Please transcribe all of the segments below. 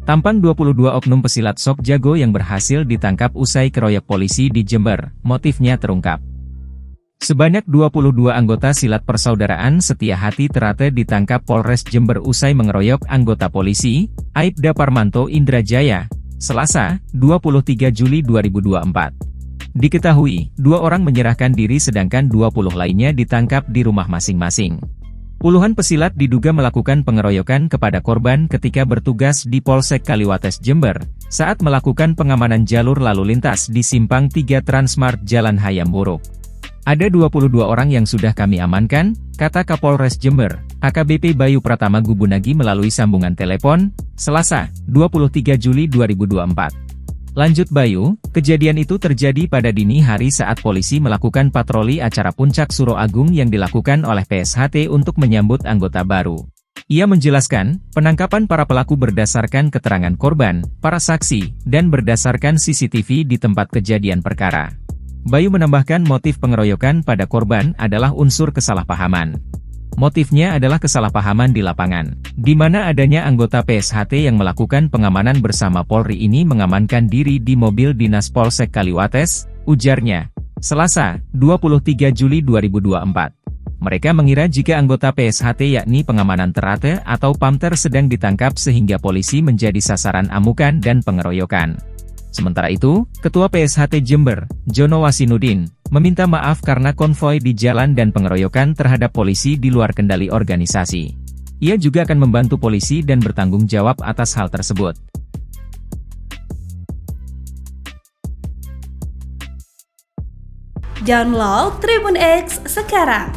Tampang 22 oknum pesilat sok jago yang berhasil ditangkap usai keroyok polisi di Jember, motifnya terungkap. Sebanyak 22 anggota silat persaudaraan Setia Hati Terate ditangkap Polres Jember usai mengeroyok anggota polisi, Aibda Parmanto Indrajaya, Selasa, 23 Juli 2024. Diketahui, 2 orang menyerahkan diri sedangkan 20 lainnya ditangkap di rumah masing-masing. Puluhan pesilat diduga melakukan pengeroyokan kepada korban ketika bertugas di Polsek Kaliwates Jember, saat melakukan pengamanan jalur lalu lintas di Simpang 3 Transmart Jalan Hayam Buruk. Ada 22 orang yang sudah kami amankan, kata Kapolres Jember, AKBP Bayu Pratama Gubunagi melalui sambungan telepon, Selasa, 23 Juli 2024. Lanjut Bayu, kejadian itu terjadi pada dini hari saat polisi melakukan patroli acara Puncak Suro Agung yang dilakukan oleh PSHT untuk menyambut anggota baru. Ia menjelaskan, penangkapan para pelaku berdasarkan keterangan korban, para saksi, dan berdasarkan CCTV di tempat kejadian perkara. Bayu menambahkan motif pengeroyokan pada korban adalah unsur kesalahpahaman. Motifnya adalah kesalahpahaman di lapangan, di mana adanya anggota PSHT yang melakukan pengamanan bersama Polri ini mengamankan diri di mobil dinas Polsek Kaliwates, ujarnya. Selasa, 23 Juli 2024. Mereka mengira jika anggota PSHT yakni pengamanan Terate atau Pamter sedang ditangkap sehingga polisi menjadi sasaran amukan dan pengeroyokan. Sementara itu, Ketua PSHT Jember, Jono Wasinudin, meminta maaf karena konvoi di jalan dan pengeroyokan terhadap polisi di luar kendali organisasi. Ia juga akan membantu polisi dan bertanggung jawab atas hal tersebut. Download Tribun X sekarang,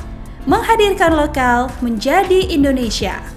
menghadirkan lokal menjadi Indonesia.